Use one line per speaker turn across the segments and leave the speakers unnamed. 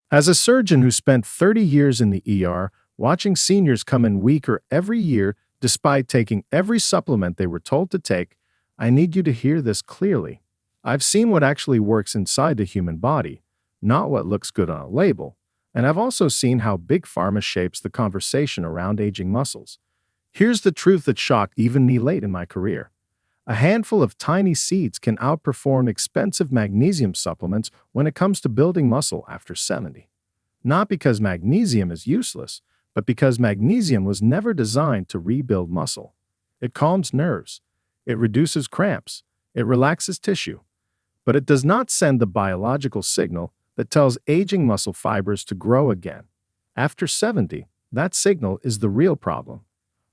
As a surgeon who spent 30 years in the ER, watching seniors come in weaker every year despite taking every supplement they were told to take, I need you to hear this clearly. I've seen what actually works inside the human body, not what looks good on a label. And I've also seen how big pharma shapes the conversation around aging muscles. Here's the truth that shocked even me late in my career. A handful of tiny seeds can outperform expensive magnesium supplements when it comes to building muscle after 70. Not because magnesium is useless, but because magnesium was never designed to rebuild muscle. It calms nerves, it reduces cramps, it relaxes tissue, but it does not send the biological signal that tells aging muscle fibers to grow again. After 70, that signal is the real problem.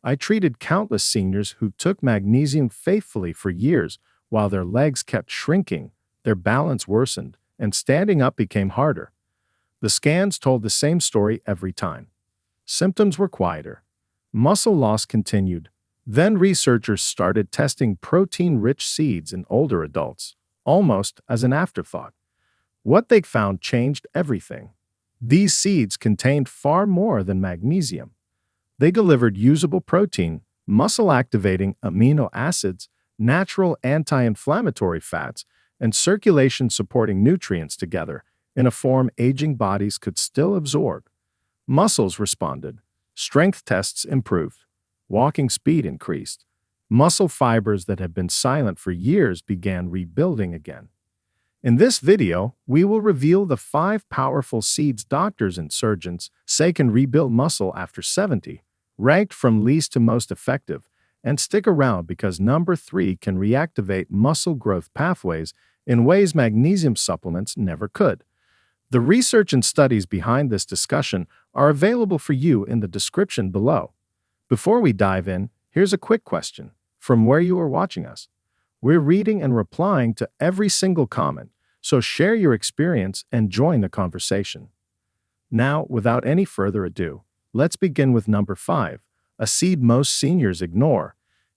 I treated countless seniors who took magnesium faithfully for years while their legs kept shrinking, their balance worsened, and standing up became harder. The scans told the same story every time. Symptoms were quieter. Muscle loss continued. Then researchers started testing protein-rich seeds in older adults, almost as an afterthought. What they found changed everything. These seeds contained far more than magnesium. They delivered usable protein, muscle-activating amino acids, natural anti-inflammatory fats, and circulation-supporting nutrients together in a form aging bodies could still absorb. Muscles responded. Strength tests improved. Walking speed increased. Muscle fibers that had been silent for years began rebuilding again. In this video, we will reveal the 5 powerful seeds doctors and surgeons say can rebuild muscle after 70, ranked from least to most effective, and stick around because number 3 can reactivate muscle growth pathways in ways magnesium supplements never could. The research and studies behind this discussion are available for you in the description below. Before we dive in, here's a quick question from where you are watching us. We're reading and replying to every single comment, so share your experience and join the conversation. Now, without any further ado, let's begin with number 5, a seed most seniors ignore,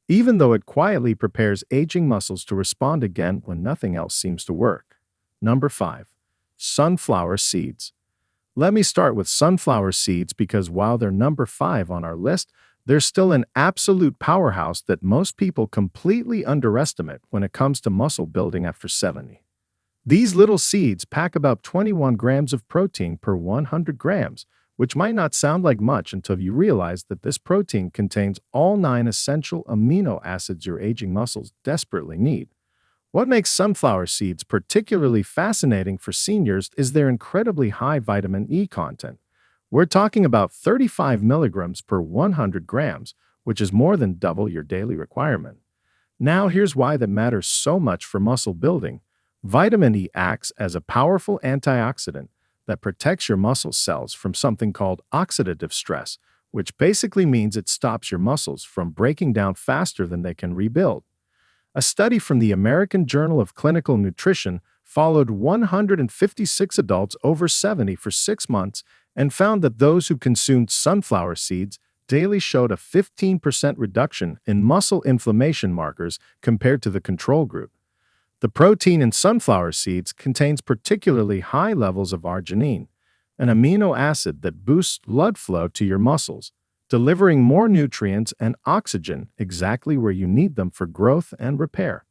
even though it quietly prepares aging muscles to respond again when nothing else seems to work. Number 5. Sunflower seeds. Let me start with sunflower seeds because while they're number 5 on our list, they're still an absolute powerhouse that most people completely underestimate when it comes to muscle building after 70. These little seeds pack about 21 grams of protein per 100 grams, which might not sound like much until you realize that this protein contains all 9 essential amino acids your aging muscles desperately need. What makes sunflower seeds particularly fascinating for seniors is their incredibly high vitamin E content. We're talking about 35 milligrams per 100 grams, which is more than double your daily requirement. Now here's why that matters so much for muscle building. Vitamin E acts as a powerful antioxidant that protects your muscle cells from something called oxidative stress, which basically means it stops your muscles from breaking down faster than they can rebuild. A study from the American Journal of Clinical Nutrition followed 156 adults over 70 for 6 months and found that those who consumed sunflower seeds daily showed a 15% reduction in muscle inflammation markers compared to the control group. The protein in sunflower seeds contains particularly high levels of arginine, an amino acid that boosts blood flow to your muscles, delivering more nutrients and oxygen exactly where you need them for growth and repair.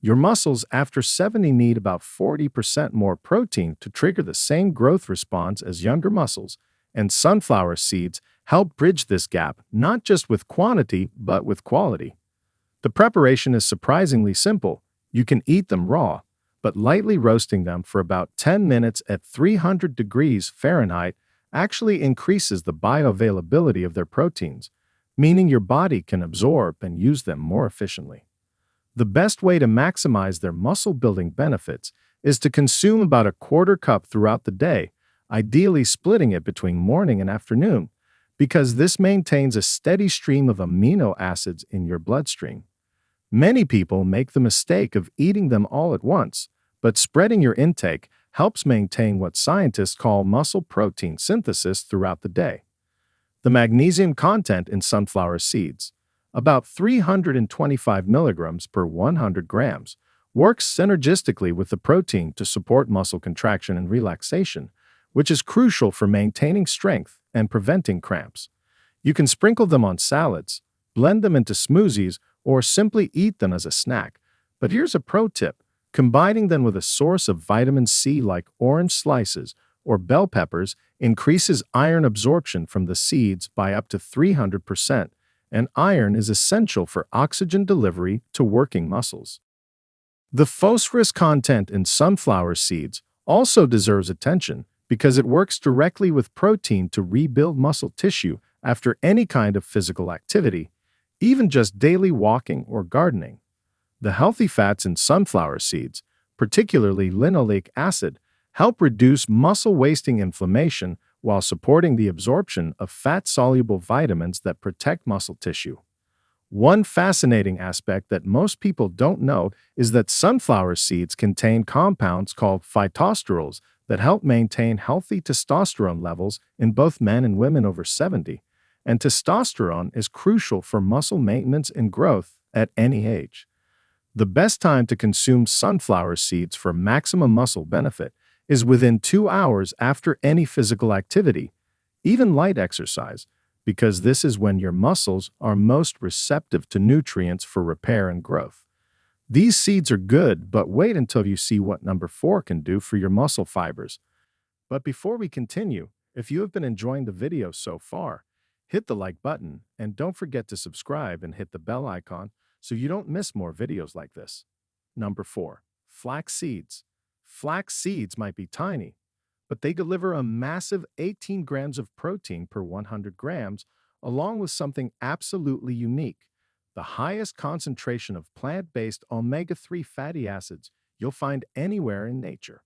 Your muscles after 70 need about 40% more protein to trigger the same growth response as younger muscles, and sunflower seeds help bridge this gap not just with quantity but with quality. The preparation is surprisingly simple. You can eat them raw, but lightly roasting them for about 10 minutes at 300 degrees Fahrenheit actually increases the bioavailability of their proteins, meaning your body can absorb and use them more efficiently. The best way to maximize their muscle-building benefits is to consume about a quarter cup throughout the day, ideally splitting it between morning and afternoon, because this maintains a steady stream of amino acids in your bloodstream. Many people make the mistake of eating them all at once, but spreading your intake helps maintain what scientists call muscle protein synthesis throughout the day. The magnesium content in sunflower seeds, about 325 milligrams per 100 grams, works synergistically with the protein to support muscle contraction and relaxation, which is crucial for maintaining strength and preventing cramps. You can sprinkle them on salads, blend them into smoothies, or simply eat them as a snack. But here's a pro tip: combining them with a source of vitamin C like orange slices or bell peppers increases iron absorption from the seeds by up to 300%, and iron is essential for oxygen delivery to working muscles. The phosphorus content in sunflower seeds also deserves attention because it works directly with protein to rebuild muscle tissue after any kind of physical activity, even just daily walking or gardening. The healthy fats in sunflower seeds, particularly linoleic acid, help reduce muscle-wasting inflammation while supporting the absorption of fat-soluble vitamins that protect muscle tissue. One fascinating aspect that most people don't know is that sunflower seeds contain compounds called phytosterols that help maintain healthy testosterone levels in both men and women over 70. And testosterone is crucial for muscle maintenance and growth at any age. The best time to consume sunflower seeds for maximum muscle benefit is within 2 hours after any physical activity, even light exercise, because this is when your muscles are most receptive to nutrients for repair and growth. These seeds are good, but wait until you see what number 4 can do for your muscle fibers. But before we continue, if you have been enjoying the video so far, hit the like button and don't forget to subscribe and hit the bell icon so you don't miss more videos like this. Number 4. Flax seeds. Flax seeds might be tiny, but they deliver a massive 18 grams of protein per 100 grams, along with something absolutely unique: the highest concentration of plant-based omega-3 fatty acids you'll find anywhere in nature.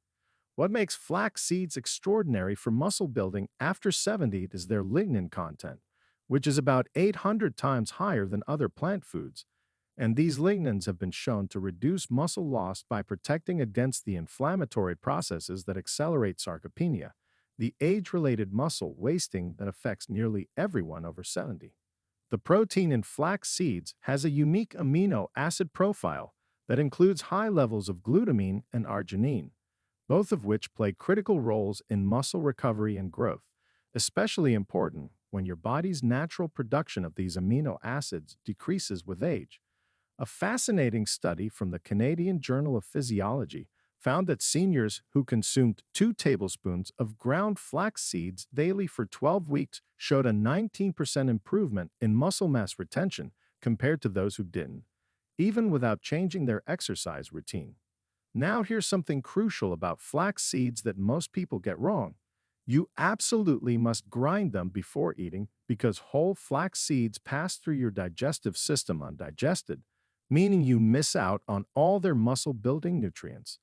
What makes flax seeds extraordinary for muscle building after 70 is their lignin content, which is about 800 times higher than other plant foods. And these lignins have been shown to reduce muscle loss by protecting against the inflammatory processes that accelerate sarcopenia, the age-related muscle wasting that affects nearly everyone over 70. The protein in flax seeds has a unique amino acid profile that includes high levels of glutamine and arginine, both of which play critical roles in muscle recovery and growth, especially important when your body's natural production of these amino acids decreases with age. A fascinating study from the Canadian Journal of Physiology found that seniors who consumed 2 tablespoons of ground flax seeds daily for 12 weeks showed a 19% improvement in muscle mass retention compared to those who didn't, even without changing their exercise routine. Now here's something crucial about flax seeds that most people get wrong. You absolutely must grind them before eating because whole flax seeds pass through your digestive system undigested, meaning you miss out on all their muscle-building nutrients.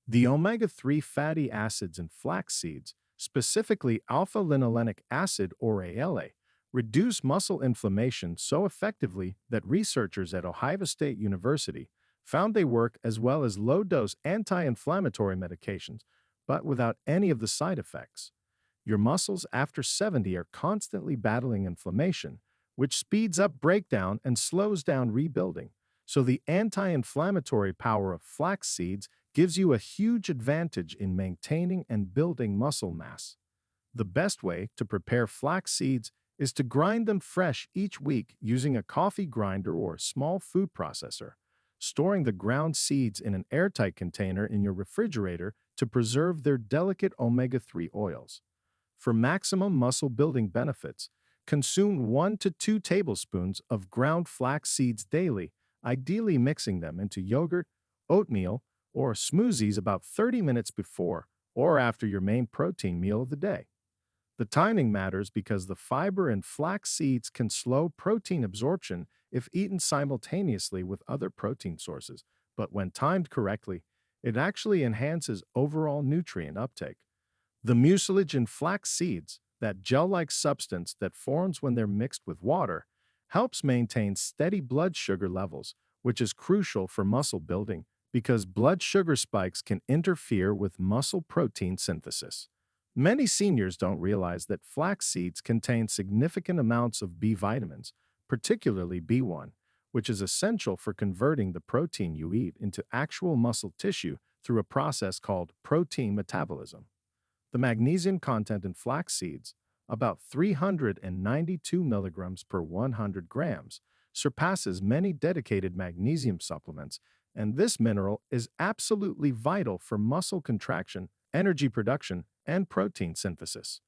The omega-3 fatty acids in flax seeds, specifically alpha-linolenic acid or ALA, reduce muscle inflammation so effectively that researchers at Ohio State University found they work as well as low-dose anti-inflammatory medications, but without any of the side effects. Your muscles after 70 are constantly battling inflammation, which speeds up breakdown and slows down rebuilding. So the anti-inflammatory power of flax seeds gives you a huge advantage in maintaining and building muscle mass. The best way to prepare flax seeds is to grind them fresh each week using a coffee grinder or a small food processor, storing the ground seeds in an airtight container in your refrigerator to preserve their delicate omega-3 oils. For maximum muscle-building benefits, consume 1 to 2 tablespoons of ground flax seeds daily, ideally mixing them into yogurt, oatmeal, or smoothies about 30 minutes before or after your main protein meal of the day. The timing matters because the fiber in flax seeds can slow protein absorption if eaten simultaneously with other protein sources, but when timed correctly, it actually enhances overall nutrient uptake. The mucilage in flax seeds, that gel-like substance that forms when they're mixed with water, helps maintain steady blood sugar levels, which is crucial for muscle building because blood sugar spikes can interfere with muscle protein synthesis. Many seniors don't realize that flax seeds contain significant amounts of B vitamins, particularly B1, which is essential for converting the protein you eat into actual muscle tissue through a process called protein metabolism. The magnesium content in flax seeds, about 392 milligrams per 100 grams, surpasses many dedicated magnesium supplements, and this mineral is absolutely vital for muscle contraction, energy production, and protein synthesis.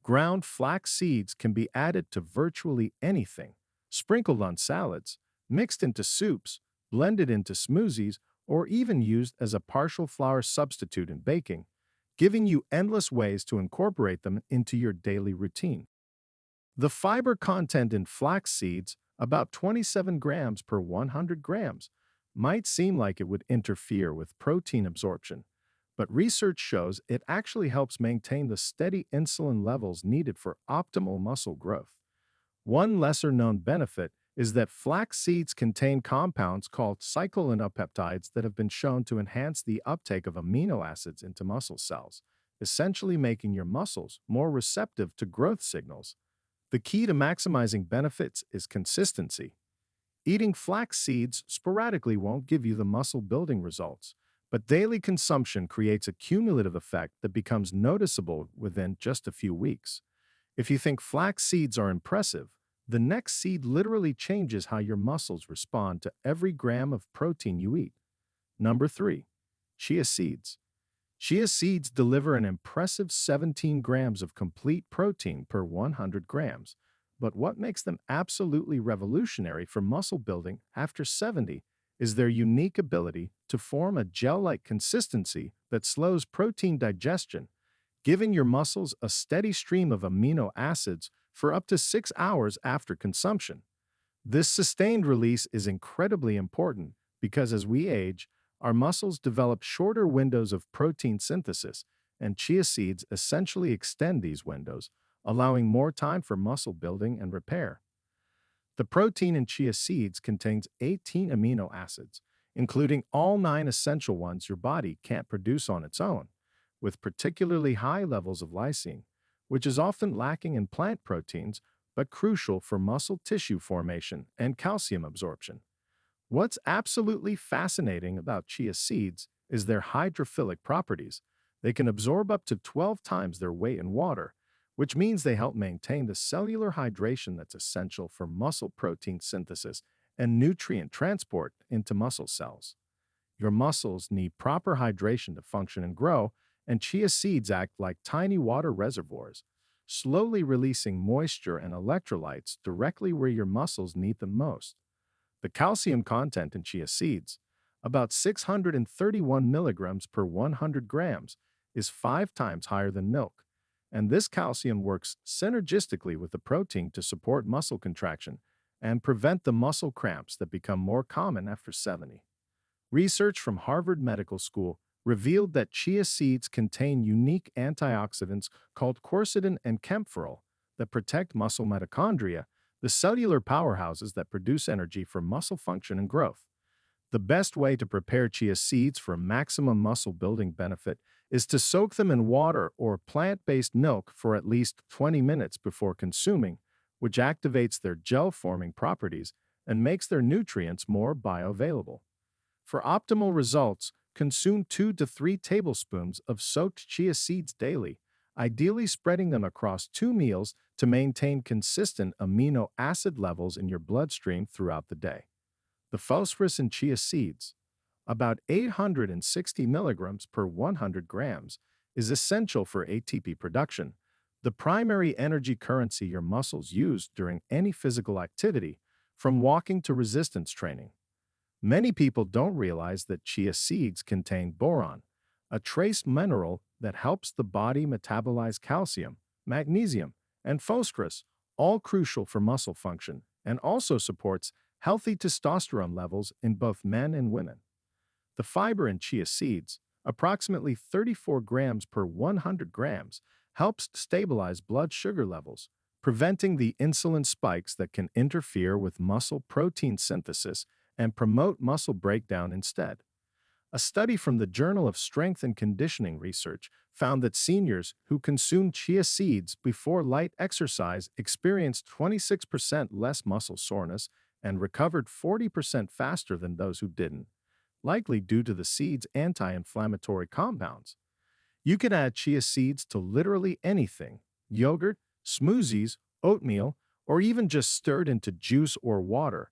Ground flax seeds can be added to virtually anything, sprinkled on salads, mixed into soups, blended into smoothies, or even used as a partial flour substitute in baking, giving you endless ways to incorporate them into your daily routine. The fiber content in flax seeds, about 27 grams per 100 grams, might seem like it would interfere with protein absorption, but research shows it actually helps maintain the steady insulin levels needed for optimal muscle growth. One lesser-known benefit is that flax seeds contain compounds called cyclinopeptides that have been shown to enhance the uptake of amino acids into muscle cells, essentially making your muscles more receptive to growth signals. The key to maximizing benefits is consistency. Eating flax seeds sporadically won't give you the muscle-building results, but daily consumption creates a cumulative effect that becomes noticeable within just a few weeks. If you think flax seeds are impressive, the next seed literally changes how your muscles respond to every gram of protein you eat. Number 3. Chia seeds. Chia seeds deliver an impressive 17 grams of complete protein per 100 grams, but what makes them absolutely revolutionary for muscle building after 70 is their unique ability to form a gel-like consistency that slows protein digestion, giving your muscles a steady stream of amino acids for up to 6 hours after consumption. This sustained release is incredibly important because as we age, our muscles develop shorter windows of protein synthesis, and chia seeds essentially extend these windows, allowing more time for muscle building and repair. The protein in chia seeds contains 18 amino acids, including all 9 essential ones your body can't produce on its own, with particularly high levels of lysine, which is often lacking in plant proteins but crucial for muscle tissue formation and calcium absorption. What's absolutely fascinating about chia seeds is their hydrophilic properties. They can absorb up to 12 times their weight in water, which means they help maintain the cellular hydration that's essential for muscle protein synthesis and nutrient transport into muscle cells. Your muscles need proper hydration to function and grow, and chia seeds act like tiny water reservoirs, slowly releasing moisture and electrolytes directly where your muscles need them most. The calcium content in chia seeds, about 631 milligrams per 100 grams, is 5 times higher than milk, and this calcium works synergistically with the protein to support muscle contraction and prevent the muscle cramps that become more common after 70. Research from Harvard Medical School revealed that chia seeds contain unique antioxidants called quercetin and camphorol that protect muscle mitochondria, the cellular powerhouses that produce energy for muscle function and growth. The best way to prepare chia seeds for maximum muscle building benefit is to soak them in water or plant-based milk for at least 20 minutes before consuming, which activates their gel-forming properties and makes their nutrients more bioavailable. For optimal results, consume 2 to 3 tablespoons of soaked chia seeds daily, ideally spreading them across 2 meals to maintain consistent amino acid levels in your bloodstream throughout the day. The phosphorus in chia seeds, about 860 milligrams per 100 grams, is essential for ATP production, the primary energy currency your muscles use during any physical activity, from walking to resistance training. Many people don't realize that chia seeds contain boron, a trace mineral that helps the body metabolize calcium, magnesium, and phosphorus, all crucial for muscle function, and also supports healthy testosterone levels in both men and women. The fiber in chia seeds, approximately 34 grams per 100 grams, helps stabilize blood sugar levels, preventing the insulin spikes that can interfere with muscle protein synthesis and promote muscle breakdown instead. A study from the Journal of Strength and Conditioning Research found that seniors who consumed chia seeds before light exercise experienced 26% less muscle soreness and recovered 40% faster than those who didn't, likely due to the seed's anti-inflammatory compounds. You can add chia seeds to literally anything: yogurt, smoothies, oatmeal, or even just stirred into juice or water.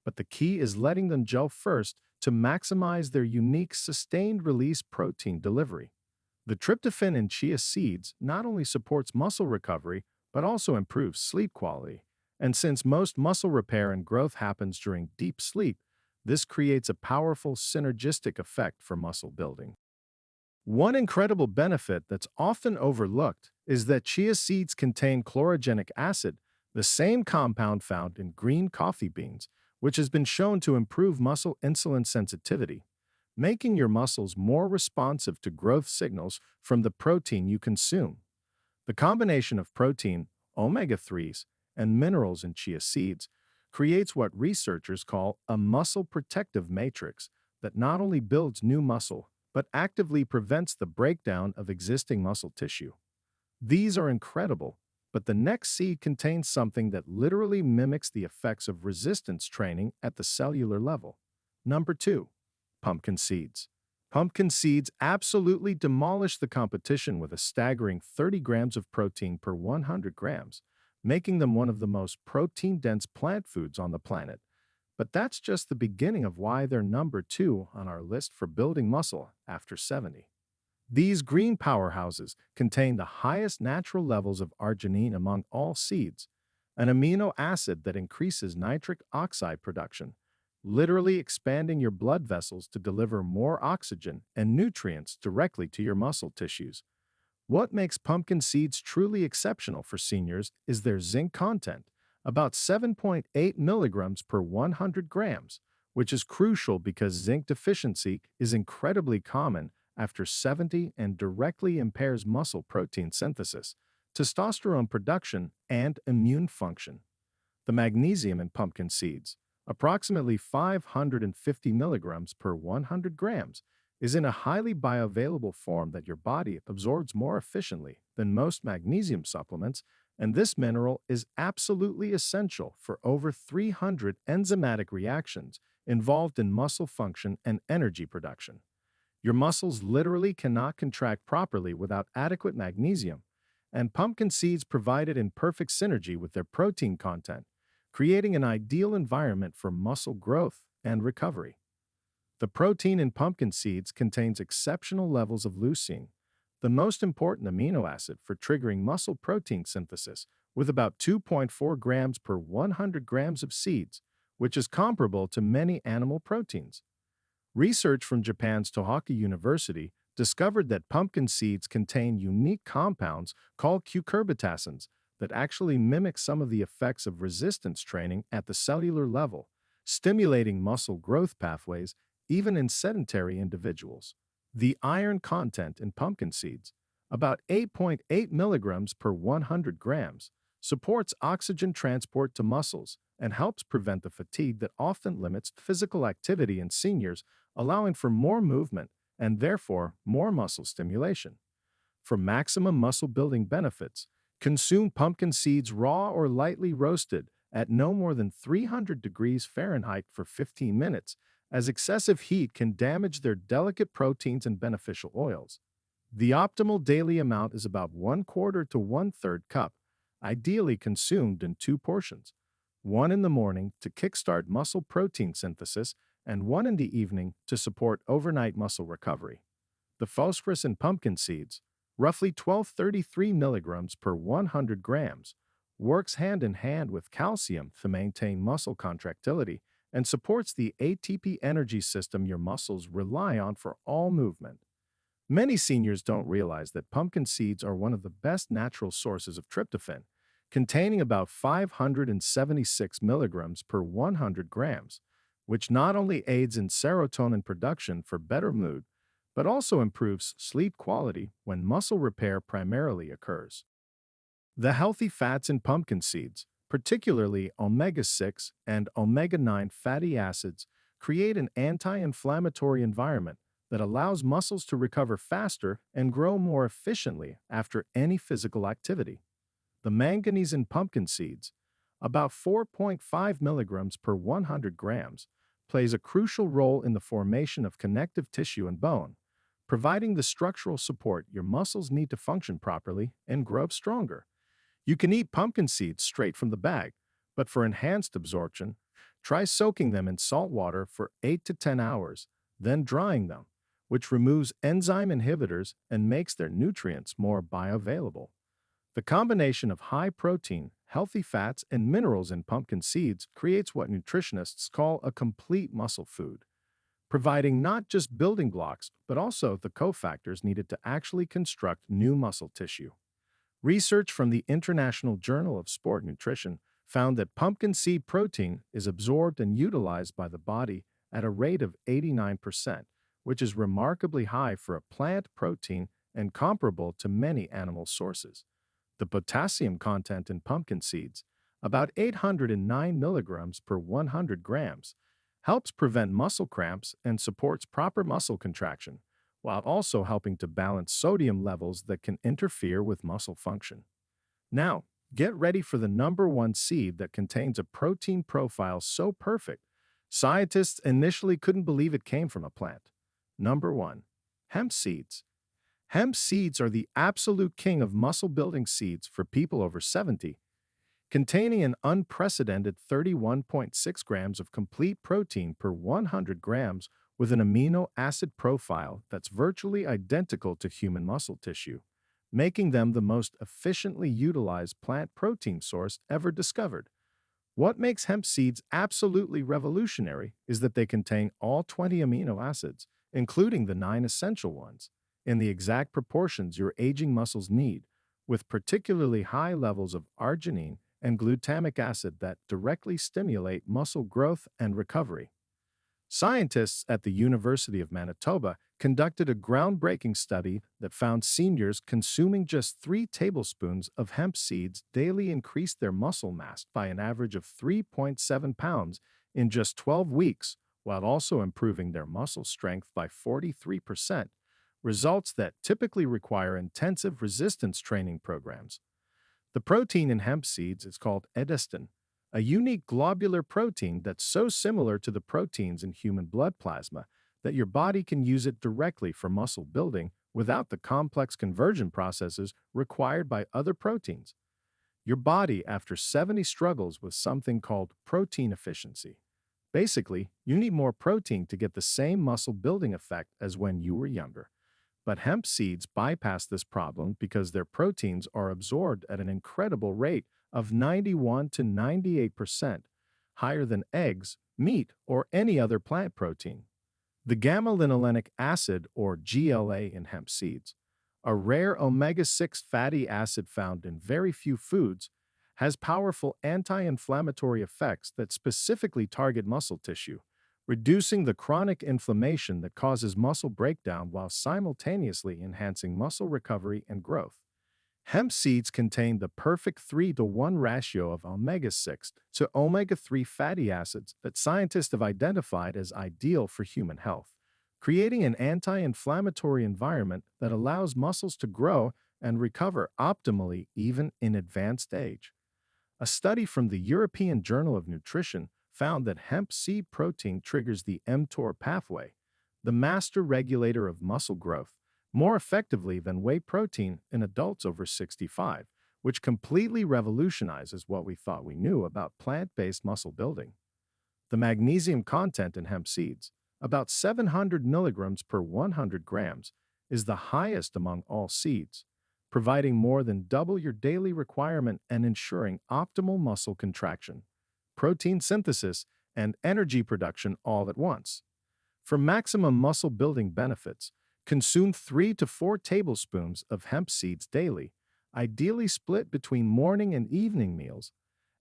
But the key is letting them gel first to maximize their unique sustained release protein delivery. The tryptophan in chia seeds not only supports muscle recovery, but also improves sleep quality. And since most muscle repair and growth happens during deep sleep, this creates a powerful synergistic effect for muscle building. One incredible benefit that's often overlooked is that chia seeds contain chlorogenic acid, the same compound found in green coffee beans, which has been shown to improve muscle insulin sensitivity, making your muscles more responsive to growth signals from the protein you consume. The combination of protein, omega 3s, and minerals in chia seeds creates what researchers call a muscle protective matrix that not only builds new muscle, but actively prevents the breakdown of existing muscle tissue. These are incredible, but the next seed contains something that literally mimics the effects of resistance training at the cellular level. Number 2. Pumpkin seeds. Pumpkin seeds absolutely demolish the competition with a staggering 30 grams of protein per 100 grams, making them one of the most protein-dense plant foods on the planet. But that's just the beginning of why they're number 2 on our list for building muscle after 70. These green powerhouses contain the highest natural levels of arginine among all seeds, an amino acid that increases nitric oxide production, literally expanding your blood vessels to deliver more oxygen and nutrients directly to your muscle tissues. What makes pumpkin seeds truly exceptional for seniors is their zinc content, about 7.8 milligrams per 100 grams, which is crucial because zinc deficiency is incredibly common after 70 and directly impairs muscle protein synthesis, testosterone production, and immune function. The magnesium in pumpkin seeds, approximately 550 milligrams per 100 grams, is in a highly bioavailable form that your body absorbs more efficiently than most magnesium supplements, and this mineral is absolutely essential for over 300 enzymatic reactions involved in muscle function and energy production. Your muscles literally cannot contract properly without adequate magnesium, and pumpkin seeds provide it in perfect synergy with their protein content, creating an ideal environment for muscle growth and recovery. The protein in pumpkin seeds contains exceptional levels of leucine, the most important amino acid for triggering muscle protein synthesis, with about 2.4 grams per 100 grams of seeds, which is comparable to many animal proteins. Research from Japan's Tohoku University discovered that pumpkin seeds contain unique compounds called cucurbitacins that actually mimic some of the effects of resistance training at the cellular level, stimulating muscle growth pathways even in sedentary individuals. The iron content in pumpkin seeds, about 8.8 milligrams per 100 grams, supports oxygen transport to muscles and helps prevent the fatigue that often limits physical activity in seniors, allowing for more movement and therefore more muscle stimulation. For maximum muscle building benefits, consume pumpkin seeds raw or lightly roasted at no more than 300 degrees Fahrenheit for 15 minutes, as excessive heat can damage their delicate proteins and beneficial oils. The optimal daily amount is about 1/4 to 1/3 cup, ideally consumed in 2 portions, one in the morning to kickstart muscle protein synthesis and one in the evening to support overnight muscle recovery. The phosphorus in pumpkin seeds, roughly 1233 milligrams per 100 grams, works hand in hand with calcium to maintain muscle contractility and supports the ATP energy system your muscles rely on for all movement. Many seniors don't realize that pumpkin seeds are one of the best natural sources of tryptophan, containing about 576 milligrams per 100 grams, which not only aids in serotonin production for better mood, but also improves sleep quality when muscle repair primarily occurs. The healthy fats in pumpkin seeds, particularly omega-6 and omega-9 fatty acids, create an anti-inflammatory environment that allows muscles to recover faster and grow more efficiently after any physical activity. The manganese in pumpkin seeds, about 4.5 milligrams per 100 grams, plays a crucial role in the formation of connective tissue and bone, providing the structural support your muscles need to function properly and grow stronger. You can eat pumpkin seeds straight from the bag, but for enhanced absorption, try soaking them in salt water for 8 to 10 hours, then drying them, which removes enzyme inhibitors and makes their nutrients more bioavailable. The combination of high protein, healthy fats, and minerals in pumpkin seeds creates what nutritionists call a complete muscle food, providing not just building blocks, but also the cofactors needed to actually construct new muscle tissue. Research from the International Journal of Sport Nutrition found that pumpkin seed protein is absorbed and utilized by the body at a rate of 89%, which is remarkably high for a plant protein and comparable to many animal sources. The potassium content in pumpkin seeds, about 809 milligrams per 100 grams, helps prevent muscle cramps and supports proper muscle contraction, while also helping to balance sodium levels that can interfere with muscle function. Now, get ready for the number one seed that contains a protein profile so perfect, scientists initially couldn't believe it came from a plant. Number 1. Hemp seeds. Hemp seeds are the absolute king of muscle-building seeds for people over 70, containing an unprecedented 31.6 grams of complete protein per 100 grams with an amino acid profile that's virtually identical to human muscle tissue, making them the most efficiently utilized plant protein source ever discovered. What makes hemp seeds absolutely revolutionary is that they contain all 20 amino acids, including the 9 essential ones, in the exact proportions your aging muscles need, with particularly high levels of arginine and glutamic acid that directly stimulate muscle growth and recovery. Scientists at the University of Manitoba conducted a groundbreaking study that found seniors consuming just 3 tablespoons of hemp seeds daily increased their muscle mass by an average of 3.7 pounds in just 12 weeks, while also improving their muscle strength by 43%, results that typically require intensive resistance training programs. The protein in hemp seeds is called edestin, a unique globular protein that's so similar to the proteins in human blood plasma that your body can use it directly for muscle building without the complex conversion processes required by other proteins. Your body, after 70, struggles with something called protein efficiency. Basically, you need more protein to get the same muscle building effect as when you were younger. But hemp seeds bypass this problem because their proteins are absorbed at an incredible rate of 91 to 98%, higher than eggs, meat, or any other plant protein. The gamma-linolenic acid, or GLA, in hemp seeds, a rare omega-6 fatty acid found in very few foods, has powerful anti-inflammatory effects that specifically target muscle tissue, reducing the chronic inflammation that causes muscle breakdown while simultaneously enhancing muscle recovery and growth. Hemp seeds contain the perfect 3-to-1 ratio of omega-6 to omega-3 fatty acids that scientists have identified as ideal for human health, creating an anti-inflammatory environment that allows muscles to grow and recover optimally even in advanced age. A study from the European Journal of Nutrition found that hemp seed protein triggers the mTOR pathway, the master regulator of muscle growth, more effectively than whey protein in adults over 65, which completely revolutionizes what we thought we knew about plant-based muscle building. The magnesium content in hemp seeds, about 700 milligrams per 100 grams, is the highest among all seeds, providing more than double your daily requirement and ensuring optimal muscle contraction, protein synthesis, and energy production all at once. For maximum muscle building benefits, consume 3 to 4 tablespoons of hemp seeds daily, ideally split between morning and evening meals,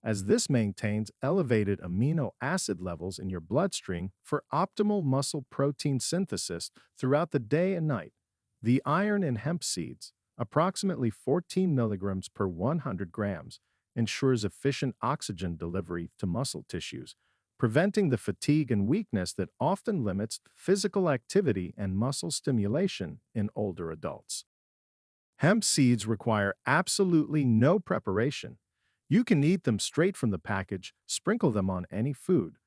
as this maintains elevated amino acid levels in your bloodstream for optimal muscle protein synthesis throughout the day and night. The iron in hemp seeds, approximately 14 milligrams per 100 grams, ensures efficient oxygen delivery to muscle tissues, preventing the fatigue and weakness that often limits physical activity and muscle stimulation in older adults. Hemp seeds require absolutely no preparation. You can eat them straight from the package, sprinkle them on any food,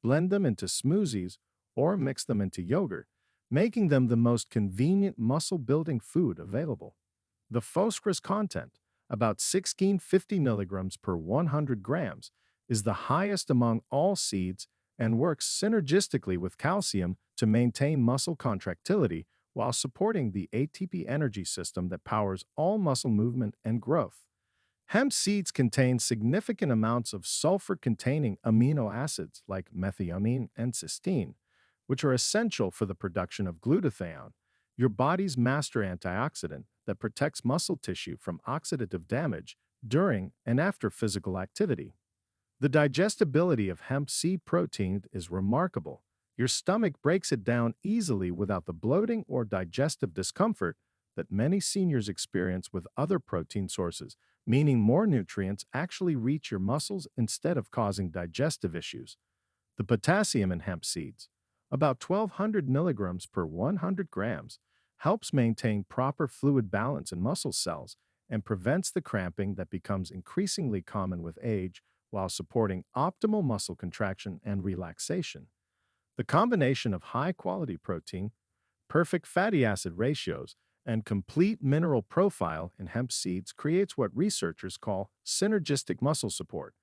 blend them into smoothies, or mix them into yogurt, making them the most convenient muscle-building food available. The phosphorus content, about 1650 milligrams per 100 grams, is the highest among all seeds and works synergistically with calcium to maintain muscle contractility while supporting the ATP energy system that powers all muscle movement and growth. Hemp seeds contain significant amounts of sulfur-containing amino acids like methionine and cysteine, which are essential for the production of glutathione, your body's master antioxidant that protects muscle tissue from oxidative damage during and after physical activity. The digestibility of hemp seed protein is remarkable. Your stomach breaks it down easily without the bloating or digestive discomfort that many seniors experience with other protein sources, meaning more nutrients actually reach your muscles instead of causing digestive issues. The potassium in hemp seeds, about 1200 milligrams per 100 grams, helps maintain proper fluid balance in muscle cells and prevents the cramping that becomes increasingly common with age while supporting optimal muscle contraction and relaxation. The combination of high-quality protein, perfect fatty acid ratios, and complete mineral profile in hemp seeds creates what researchers call synergistic muscle support,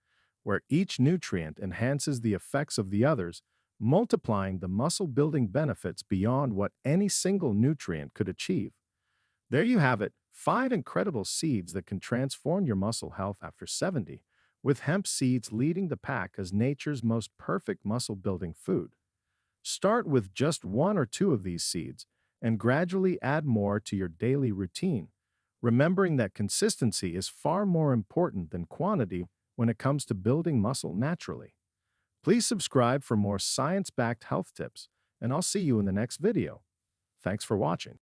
where each nutrient enhances the effects of the others, multiplying the muscle-building benefits beyond what any single nutrient could achieve. There you have it, 5 incredible seeds that can transform your muscle health after 70, with hemp seeds leading the pack as nature's most perfect muscle-building food. Start with just 1 or 2 of these seeds and gradually add more to your daily routine, remembering that consistency is far more important than quantity when it comes to building muscle naturally. Please subscribe for more science-backed health tips, and I'll see you in the next video. Thanks for watching.